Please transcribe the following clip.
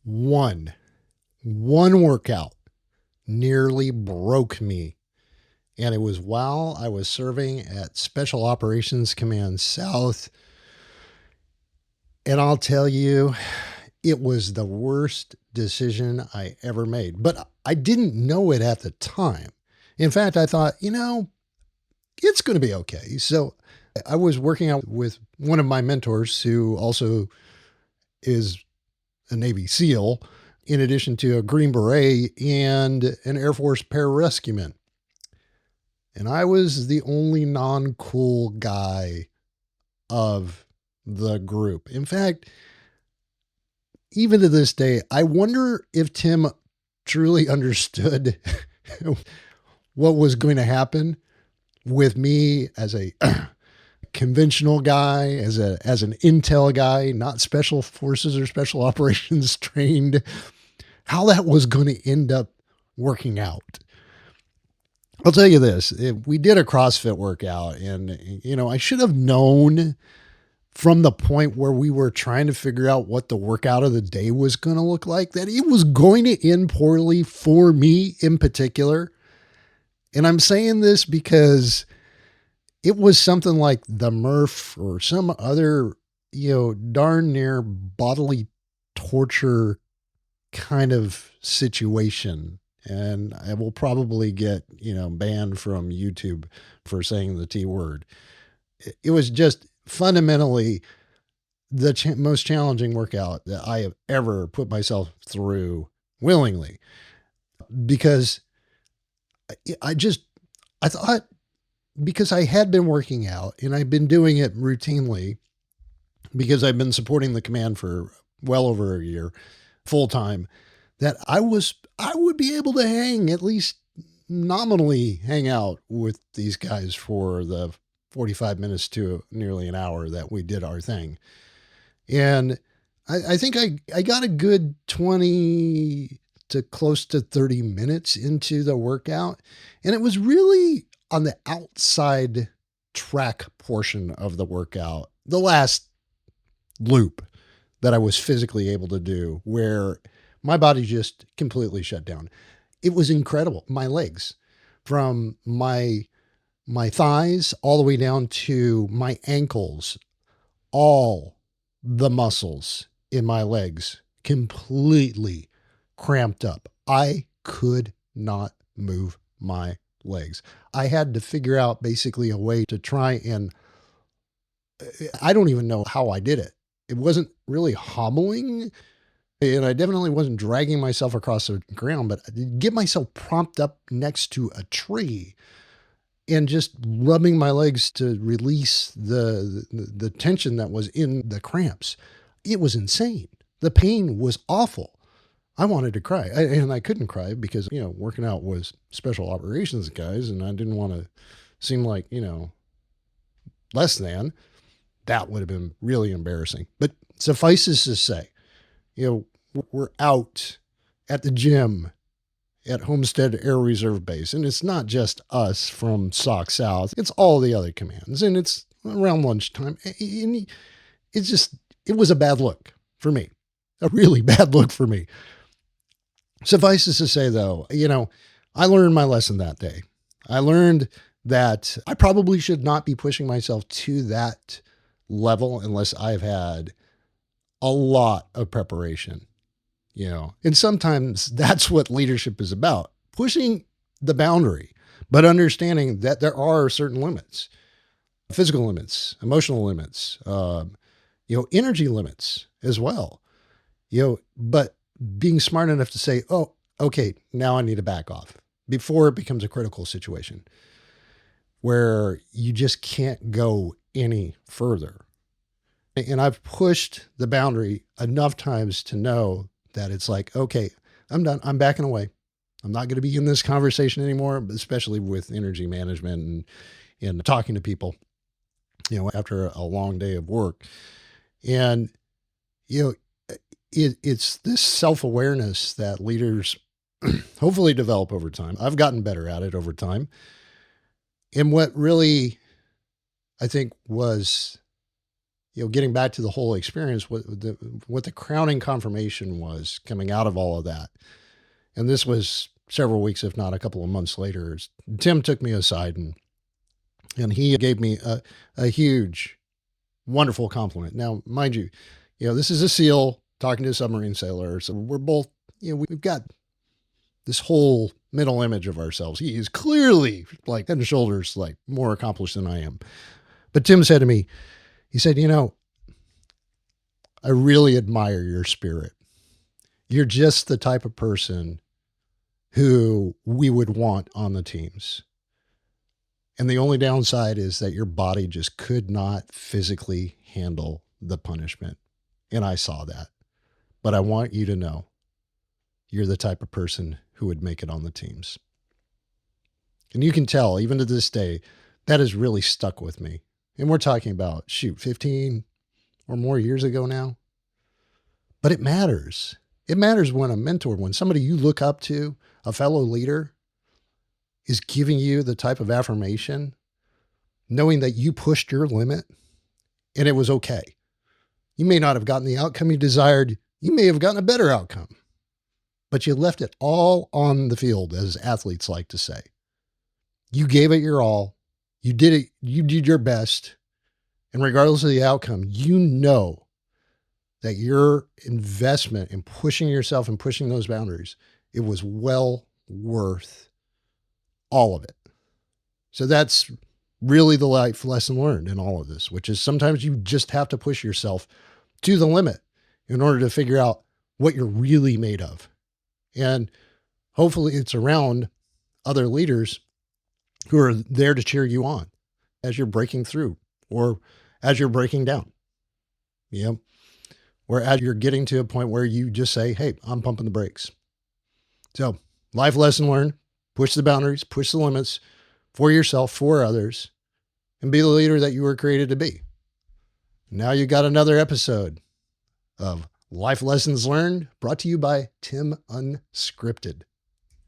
One, one workout nearly broke me. And it was while I was serving at Special Operations Command South. And I'll tell you, it was the worst decision I ever made. But I didn't know it at the time. In fact, I thought, it's going to be okay. So I was working out with one of my mentors who also is a Navy SEAL, in addition to a Green Beret and an Air Force pararescueman. And I was the only non-cool guy of the group. In fact, even to this day, I wonder if Tim truly understood what was going to happen with me as a conventional guy, as an intel guy, not special forces or special operations trained, how that was going to end up working out. I'll tell you this, we did a CrossFit workout and, I should have known from the point where we were trying to figure out what the workout of the day was going to look like, that it was going to end poorly for me in particular. And I'm saying this because it was something like the Murph or some other, darn near bodily torture kind of situation. And I will probably get, banned from YouTube for saying the T word. It was just fundamentally the most challenging workout that I have ever put myself through willingly, because I thought, because I had been working out and I've been doing it routinely because I've been supporting the command for well over a year full time, that I would be able to at least nominally hang out with these guys for the 45 minutes to nearly an hour that we did our thing. And I think I got a good 20 to close to 30 minutes into the workout. And it was really on the outside track portion of the workout, the last loop that I was physically able to do, where my body just completely shut down. It was incredible. My legs, from my thighs all the way down to my ankles, all the muscles in my legs completely cramped up. I could not move my legs. I had to figure out basically a way to try and, I don't even know how I did it. It wasn't really hobbling, and I definitely wasn't dragging myself across the ground, but I did get myself propped up next to a tree and just rubbing my legs to release the tension that was in the cramps. It was insane. The pain was awful. I wanted to cry, and I couldn't cry because, working out was special operations guys, and I didn't want to seem like, less than. That would have been really embarrassing. But suffices to say, we're out at the gym at Homestead Air Reserve Base. And it's not just us from SOC South. It's all the other commands. And it's around lunchtime. And it was a bad look for me. A really bad look for me. Suffices to say, though, I learned my lesson that day. I learned that I probably should not be pushing myself to that level unless I've had a lot of preparation, and sometimes that's what leadership is about, pushing the boundary, but understanding that there are certain limits, physical limits, emotional limits, energy limits as well, but being smart enough to say, oh, okay, now I need to back off before it becomes a critical situation where you just can't go any further. And I've pushed the boundary enough times to know that it's like, okay, I'm done. I'm backing away. I'm not going to be in this conversation anymore, especially with energy management and talking to people, after a long day of work. And, it's this self-awareness that leaders hopefully develop over time. I've gotten better at it over time. And what really, I think, was getting back to the whole experience, what the crowning confirmation was coming out of all of that. And this was several weeks, if not a couple of months later. Tim took me aside and he gave me a huge, wonderful compliment. Now, mind you, this is a SEAL talking to a submarine sailor. So we're both, we've got this whole mental image of ourselves. He is clearly like head and shoulders, like more accomplished than I am. But Tim said to me, he said, I really admire your spirit. You're just the type of person who we would want on the teams. And the only downside is that your body just could not physically handle the punishment. And I saw that. But I want you to know you're the type of person who would make it on the teams. And you can tell, even to this day, that has really stuck with me. And we're talking about, 15 or more years ago now. But it matters. It matters when a mentor, when somebody you look up to, a fellow leader, is giving you the type of affirmation, knowing that you pushed your limit and it was okay. You may not have gotten the outcome you desired. You may have gotten a better outcome, but you left it all on the field, as athletes like to say. You gave it your all. You did it. You did your best. And regardless of the outcome, you know that your investment in pushing yourself and pushing those boundaries, it was well worth all of it. So that's really the life lesson learned in all of this, which is sometimes you just have to push yourself to the limit in order to figure out what you're really made of. And hopefully it's around other leaders who are there to cheer you on as you're breaking through or as you're breaking down, or as you're getting to a point where you just say, hey, I'm pumping the brakes. So life lesson learned, push the boundaries, push the limits for yourself, for others, and be the leader that you were created to be. Now you got another episode of Life Lessons Learned, brought to you by TimUnscripted.